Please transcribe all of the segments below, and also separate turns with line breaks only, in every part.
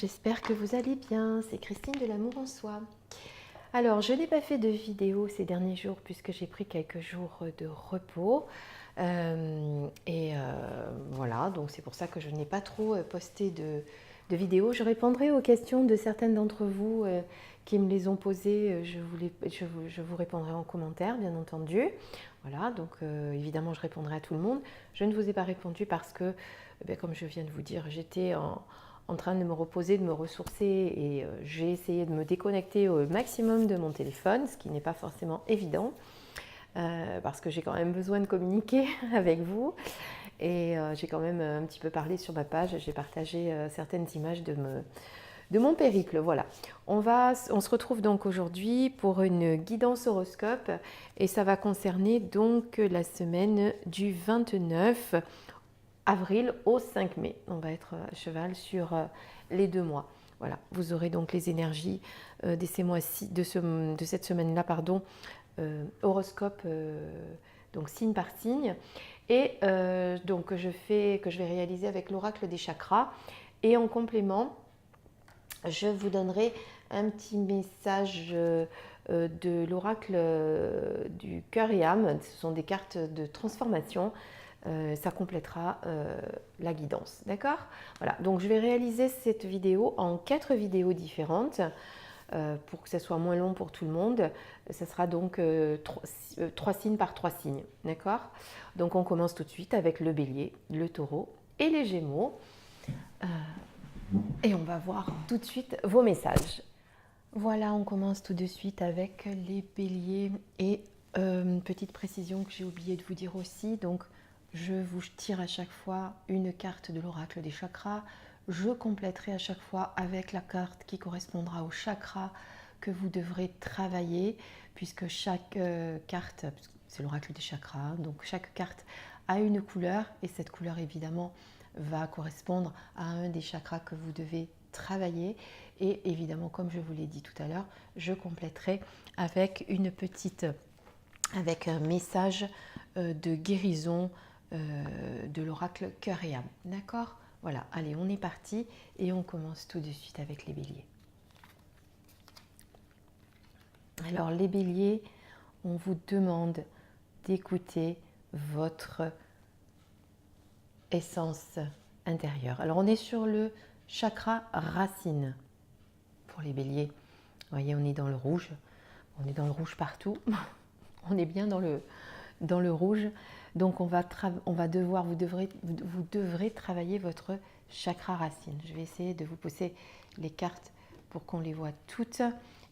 j'espère que vous allez bien. C'est Christine de l'Amour en Soi. Alors, je n'ai pas fait de vidéo ces derniers jours puisque j'ai pris quelques jours de repos. Voilà, donc c'est pour ça que je n'ai pas trop posté de vidéos. Je répondrai aux questions de certaines d'entre vous qui me les ont posées. Je vous répondrai en commentaire, bien entendu. Voilà, donc évidemment, je répondrai à tout le monde. Je ne vous ai pas répondu parce que, comme je viens de vous dire, j'étais en train de me reposer, de me ressourcer et j'ai essayé de me déconnecter au maximum de mon téléphone, ce qui n'est pas forcément évident parce que j'ai quand même besoin de communiquer avec vous et j'ai quand même un petit peu parlé sur ma page, j'ai partagé certaines images de mon périple. Voilà, on se retrouve donc aujourd'hui pour une guidance horoscope et ça va concerner donc la semaine du 29 avril au 5 mai. On va être à cheval sur les 2 mois. Voilà, vous aurez donc les énergies de cette semaine-là, horoscope, donc signe par signe. Et donc que je vais réaliser avec l'oracle des chakras. Et en complément, je vous donnerai un petit message de l'oracle du cœur et âme. Ce sont des cartes de transformation. Ça complétera la guidance, d'accord? Voilà, donc je vais réaliser cette vidéo en 4 vidéos différentes pour que ça soit moins long pour tout le monde. Ça sera donc 3 signes par 3 signes, d'accord? Donc on commence tout de suite avec le bélier, le taureau et les gémeaux. Et on va voir tout de suite vos messages. Voilà, on commence tout de suite avec les béliers. Et petite précision que j'ai oublié de vous dire aussi, donc je vous tire à chaque fois une carte de l'oracle des chakras. Je compléterai à chaque fois avec la carte qui correspondra au chakra que vous devrez travailler, puisque chaque carte, c'est l'oracle des chakras, donc chaque carte a une couleur et cette couleur évidemment va correspondre à un des chakras que vous devez travailler. Et évidemment, comme je vous l'ai dit tout à l'heure, je compléterai avec avec un message de guérison de l'oracle cœur et âme. D'accord? Voilà, allez, on est parti et on commence tout de suite avec les béliers. Alors les béliers, on vous demande d'écouter votre essence intérieure. Alors on est sur le chakra racine pour les béliers. Vous voyez, on est dans le rouge. On est dans le rouge partout. On est bien dans le rouge. Donc vous devrez travailler votre chakra racine. Je vais essayer de vous pousser les cartes pour qu'on les voit toutes.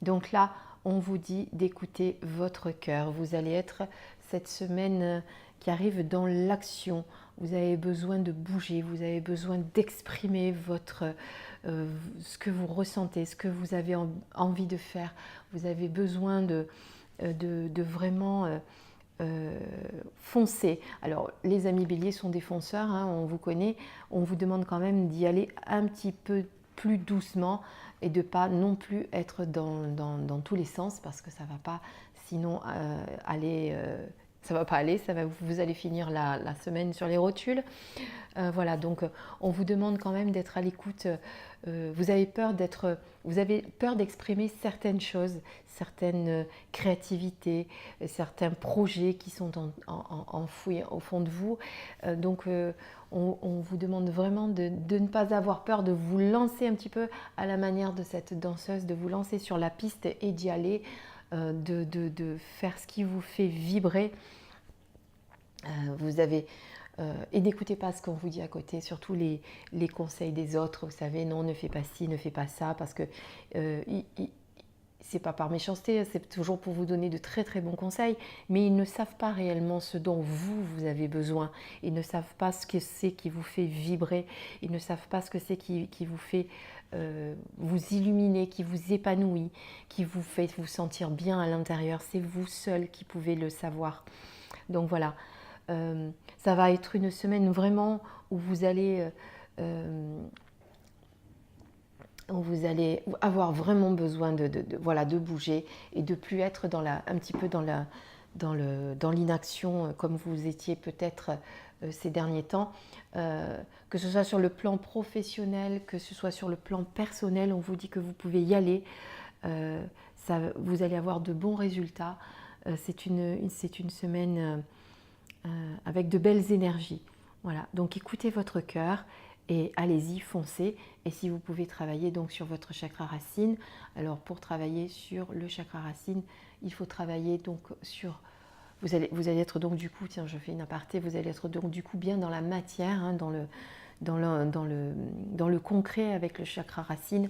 Donc là, on vous dit d'écouter votre cœur. Vous allez être cette semaine qui arrive dans l'action. Vous avez besoin de bouger, vous avez besoin d'exprimer ce que vous ressentez, ce que vous avez envie de faire. Vous avez besoin de vraiment foncer. Alors, les amis béliers sont des fonceurs, hein, on vous connaît. On vous demande quand même d'y aller un petit peu plus doucement et de ne pas non plus être dans tous les sens parce que ça ne va pas sinon aller... vous allez finir la semaine sur les rotules. Voilà, donc on vous demande quand même d'être à l'écoute. Vous avez peur d'exprimer certaines choses, certaines créativités, certains projets qui sont enfouis au fond de vous. Donc on vous demande vraiment de ne pas avoir peur, de vous lancer un petit peu à la manière de cette danseuse, de vous lancer sur la piste et d'y aller, de faire ce qui vous fait vibrer. Et n'écoutez pas ce qu'on vous dit à côté, surtout les conseils des autres. Vous savez, non, ne fais pas ci, ne fais pas ça, parce que c'est pas par méchanceté, c'est toujours pour vous donner de très très bons conseils, mais ils ne savent pas réellement ce dont vous avez besoin. Ils ne savent pas ce que c'est qui vous fait vibrer, ils ne savent pas ce que c'est qui vous fait vous illuminer, qui vous épanouit, qui vous fait vous sentir bien à l'intérieur. C'est vous seul qui pouvez le savoir. Donc voilà. Ça va être une semaine vraiment où vous allez avoir vraiment besoin de bouger et de plus être un petit peu dans l'inaction comme vous étiez peut-être ces derniers temps, que ce soit sur le plan professionnel, que ce soit sur le plan personnel, on vous dit que vous pouvez y aller, vous allez avoir de bons résultats. C'est une semaine avec de belles énergies. Voilà, donc écoutez votre cœur et allez-y, foncez. Et si vous pouvez travailler donc sur votre chakra racine, alors pour travailler sur le chakra racine, il faut travailler donc sur... Vous allez être donc du coup, tiens je fais une aparté, vous allez être donc du coup bien dans la matière, hein, dans le concret avec le chakra racine.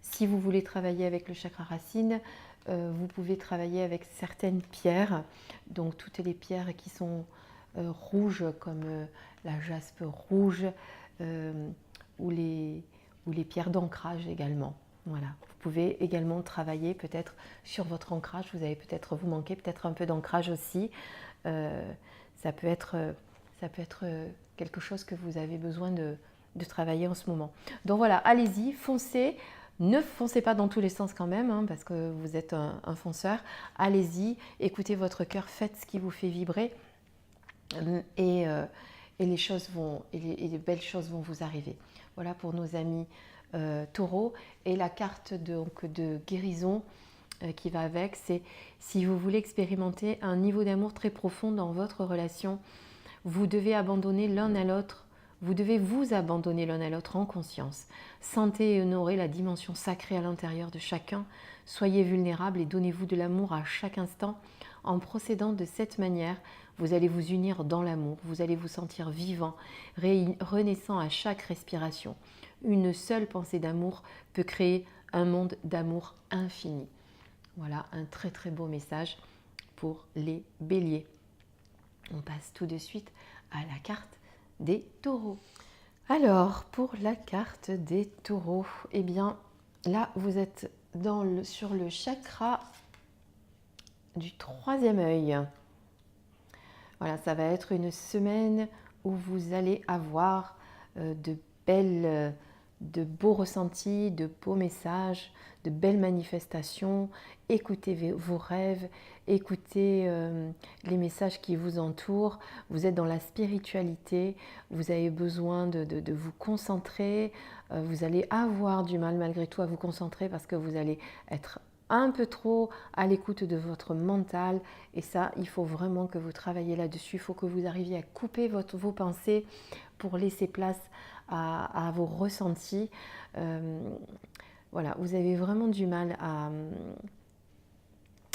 Si vous voulez travailler avec le chakra racine, vous pouvez travailler avec certaines pierres, donc toutes les pierres qui sont rouges comme la jaspe rouge ou les pierres d'ancrage également. Voilà. Vous pouvez également travailler peut-être sur votre ancrage, vous manquez peut-être un peu d'ancrage aussi. Ça peut être quelque chose que vous avez besoin de travailler en ce moment. Donc voilà, allez-y, foncez. Ne foncez pas dans tous les sens quand même, hein, parce que vous êtes un fonceur. Allez-y, écoutez votre cœur, faites ce qui vous fait vibrer et les belles choses vont vous arriver. Voilà pour nos amis taureaux. Et la carte de guérison qui va avec, c'est si vous voulez expérimenter un niveau d'amour très profond dans votre relation, vous devez abandonner l'un à l'autre. Vous devez vous abandonner l'un à l'autre en conscience. Sentez et honorez la dimension sacrée à l'intérieur de chacun. Soyez vulnérables et donnez-vous de l'amour à chaque instant. En procédant de cette manière, vous allez vous unir dans l'amour. Vous allez vous sentir vivant, renaissant à chaque respiration. Une seule pensée d'amour peut créer un monde d'amour infini. Voilà un très très beau message pour les béliers. On passe tout de suite à la carte des taureaux. Alors, pour la carte des taureaux, eh bien, là, vous êtes sur le chakra du troisième œil. Voilà, ça va être une semaine où vous allez avoir de beaux ressentis, de beaux messages, de belles manifestations. Écoutez vos rêves, écoutez les messages qui vous entourent. Vous êtes dans la spiritualité, vous avez besoin de vous concentrer. Vous allez avoir du mal malgré tout à vous concentrer parce que vous allez être un peu trop à l'écoute de votre mental, et ça, il faut vraiment que vous travaillez là-dessus. Il faut que vous arriviez à couper vos pensées pour laisser place à vos ressentis. Voilà, vous avez vraiment du mal à...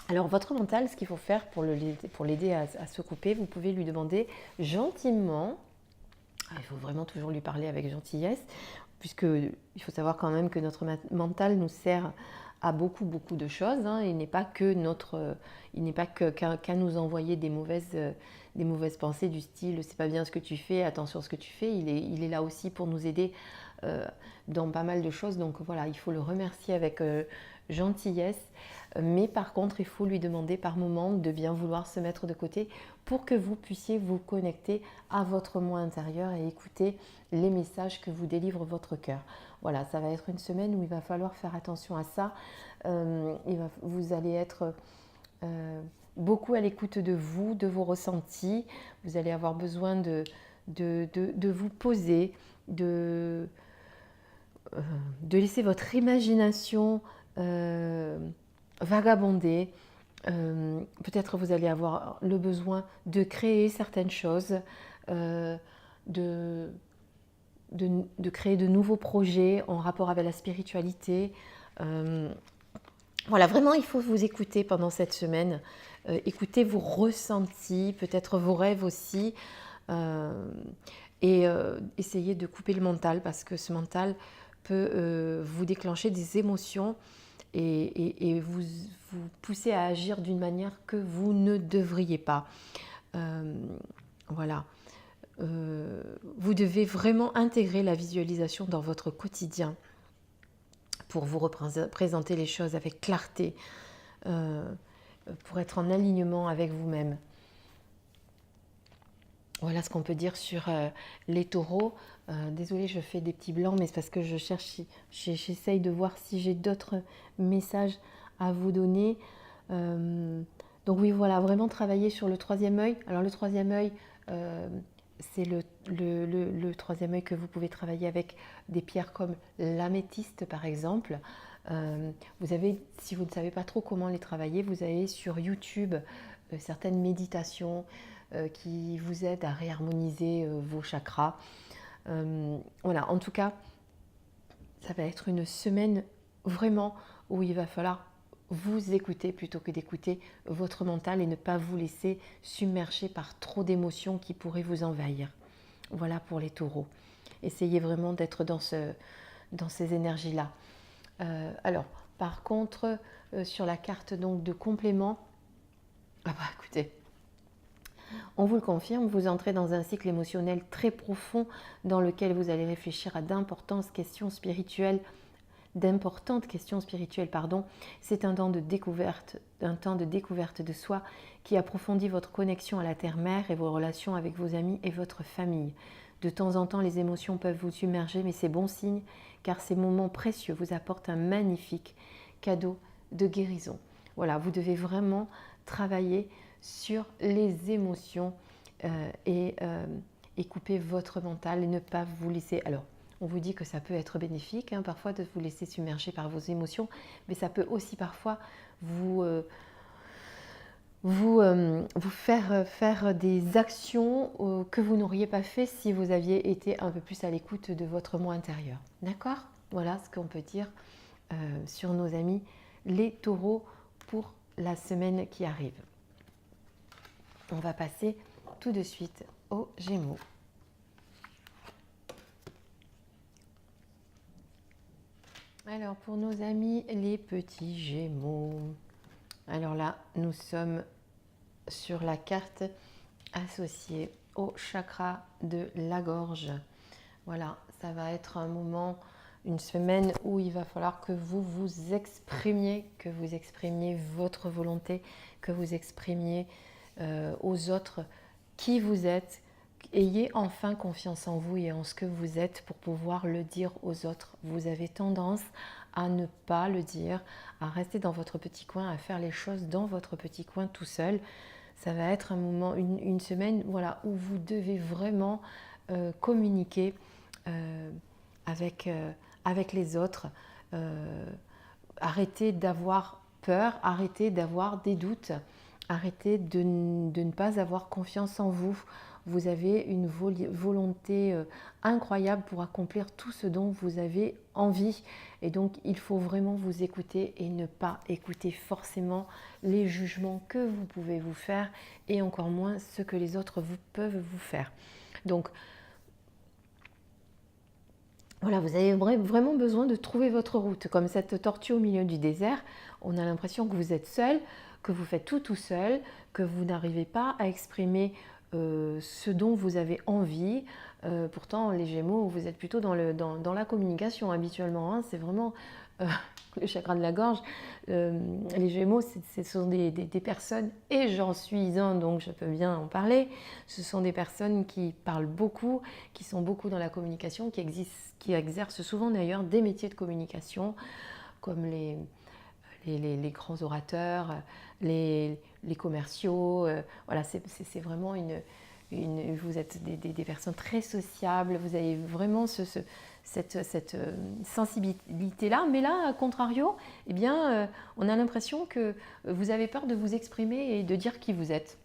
Alors, votre mental, ce qu'il faut faire pour l'aider à se couper, vous pouvez lui demander gentiment, il faut vraiment toujours lui parler avec gentillesse, puisque il faut savoir quand même que notre mental nous sert à beaucoup de choses, hein. Il n'est pas qu'à nous envoyer des mauvaises pensées du style c'est pas bien ce que tu fais, attention à ce que tu fais. Il est là aussi pour nous aider dans pas mal de choses. Donc voilà, il faut le remercier avec gentillesse, mais par contre il faut lui demander par moment de bien vouloir se mettre de côté pour que vous puissiez vous connecter à votre moi intérieur et écouter les messages que vous délivre votre cœur. Voilà, ça va être une semaine où il va falloir faire attention à ça. Vous allez être beaucoup à l'écoute de vous, de vos ressentis. Vous allez avoir besoin de vous poser, de laisser votre imagination vagabonder. Peut-être vous allez avoir le besoin de créer certaines choses, de créer de nouveaux projets en rapport avec la spiritualité. Voilà, vraiment, il faut vous écouter pendant cette semaine. Écoutez vos ressentis, peut-être vos rêves aussi. Et essayez de couper le mental parce que ce mental peut vous déclencher des émotions et vous pousser à agir d'une manière que vous ne devriez pas. Voilà. Vous devez vraiment intégrer la visualisation dans votre quotidien pour vous représenter les choses avec clarté, pour être en alignement avec vous-même. Voilà ce qu'on peut dire sur les taureaux. Désolée, je fais des petits blancs, mais c'est parce que j'essaye de voir si j'ai d'autres messages à vous donner. Donc oui, voilà, vraiment travailler sur le troisième œil. Alors le troisième œil, c'est le troisième œil que vous pouvez travailler avec des pierres comme l'améthyste par exemple. Vous avez, si vous ne savez pas trop comment les travailler, vous avez sur YouTube certaines méditations qui vous aident à réharmoniser vos chakras. Voilà, en tout cas, ça va être une semaine vraiment où il va falloir vous écouter plutôt que d'écouter votre mental et ne pas vous laisser submerger par trop d'émotions qui pourraient vous envahir. Voilà pour les taureaux. Essayez vraiment d'être dans ces énergies-là. Alors, par contre, sur la carte donc, de complément, ah bah écoutez, on vous le confirme, vous entrez dans un cycle émotionnel très profond dans lequel vous allez réfléchir à d'importantes questions spirituelles. C'est un temps de découverte de soi qui approfondit votre connexion à la terre-mère et vos relations avec vos amis et votre famille. De temps en temps, les émotions peuvent vous submerger, mais c'est bon signe car ces moments précieux vous apportent un magnifique cadeau de guérison. Voilà, vous devez vraiment travailler sur les émotions et couper votre mental et ne pas vous laisser... Alors, on vous dit que ça peut être bénéfique, parfois de vous laisser submerger par vos émotions, mais ça peut aussi parfois vous faire des actions que vous n'auriez pas fait si vous aviez été un peu plus à l'écoute de votre moi intérieur. D'accord? Voilà ce qu'on peut dire sur nos amis les taureaux pour la semaine qui arrive. On va passer tout de suite aux Gémeaux. Alors pour nos amis les petits Gémeaux, alors là nous sommes sur la carte associée au chakra de la gorge. Voilà, ça va être un moment, une semaine où il va falloir que vous vous exprimiez, votre volonté, que vous exprimiez aux autres qui vous êtes. Ayez enfin confiance en vous et en ce que vous êtes pour pouvoir le dire aux autres. Vous avez tendance à ne pas le dire, à rester dans votre petit coin, à faire les choses dans votre petit coin tout seul. Ça va être un moment, une semaine voilà, où vous devez vraiment communiquer avec les autres. Arrêtez d'avoir peur, arrêtez d'avoir des doutes, arrêtez de ne pas avoir confiance en vous. Vous avez une volonté incroyable pour accomplir tout ce dont vous avez envie. Et donc, il faut vraiment vous écouter et ne pas écouter forcément les jugements que vous pouvez vous faire et encore moins ce que les autres peuvent vous faire. Donc, voilà, vous avez vraiment besoin de trouver votre route. Comme cette tortue au milieu du désert, on a l'impression que vous êtes seul, que vous faites tout seul, que vous n'arrivez pas à exprimer ce dont vous avez envie. Pourtant, les Gémeaux, vous êtes plutôt dans la communication habituellement. C'est vraiment le chakra de la gorge. Les Gémeaux, ce sont des personnes, et j'en suis un, donc je peux bien en parler. Ce sont des personnes qui parlent beaucoup, qui sont beaucoup dans la communication, qui exercent souvent d'ailleurs des métiers de communication, comme les grands orateurs, les commerciaux. Voilà, c'est vraiment vous êtes des personnes très sociables, vous avez vraiment cette sensibilité-là. Mais là, à contrario, eh bien, on a l'impression que vous avez peur de vous exprimer et de dire qui vous êtes.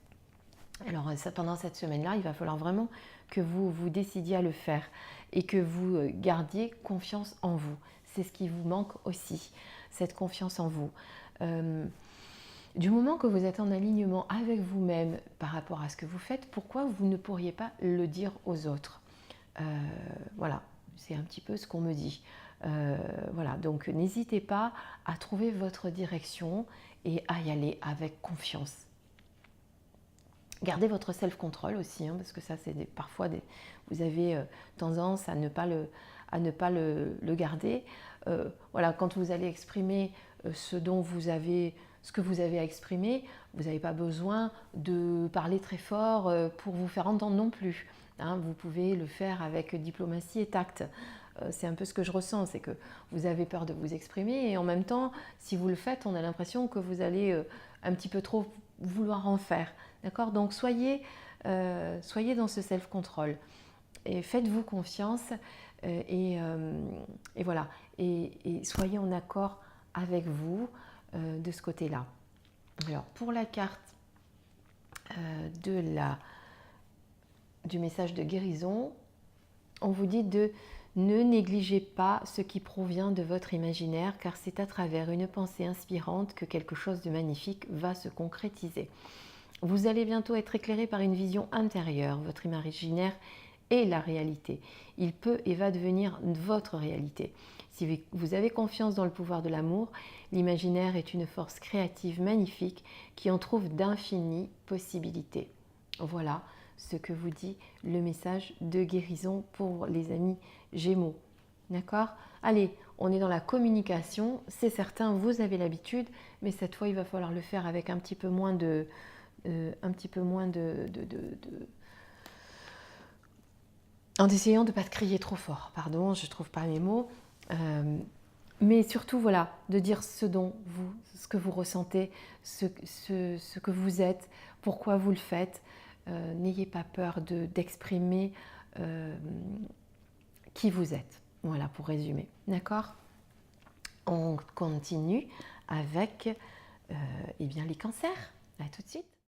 Alors, pendant cette semaine-là, il va falloir vraiment que vous vous décidiez à le faire et que vous gardiez confiance en vous. C'est ce qui vous manque aussi, cette confiance en vous. Du moment que vous êtes en alignement avec vous-même par rapport à ce que vous faites, pourquoi vous ne pourriez pas le dire aux autres? Voilà, c'est un petit peu ce qu'on me dit. Voilà, donc n'hésitez pas à trouver votre direction et à y aller avec confiance. Gardez votre self-control aussi, parce que ça, c'est parfois vous avez tendance à ne pas le garder. Voilà, quand vous allez exprimer ce que vous avez à exprimer, vous n'avez pas besoin de parler très fort pour vous faire entendre non plus. Vous pouvez le faire avec diplomatie et tact. C'est un peu ce que je ressens, c'est que vous avez peur de vous exprimer et en même temps, si vous le faites, on a l'impression que vous allez un petit peu trop vouloir en faire. D'accord? Donc soyez soyez dans ce self-control et faites-vous confiance et voilà. Et soyez en accord avec vous de ce côté-là. Alors, pour la carte du message de guérison, on vous dit de ne négligez pas ce qui provient de votre imaginaire, car c'est à travers une pensée inspirante que quelque chose de magnifique va se concrétiser. Vous allez bientôt être éclairé par une vision intérieure. Votre imaginaire est la réalité. Il peut et va devenir votre réalité. Si vous avez confiance dans le pouvoir de l'amour, l'imaginaire est une force créative magnifique qui en trouve d'infinies possibilités. Voilà ce que vous dit le message de guérison pour les amis Gémeaux. D'accord? Allez, on est dans la communication. C'est certain, vous avez l'habitude, mais cette fois, il va falloir le faire avec un petit peu moins en essayant de ne pas te crier trop fort. Pardon, je ne trouve pas mes mots. Mais surtout, voilà, de dire ce que vous ressentez, ce que vous êtes, pourquoi vous le faites. N'ayez pas peur d'exprimer qui vous êtes. Voilà, pour résumer. D'accord? On continue avec eh bien, les cancers. À tout de suite.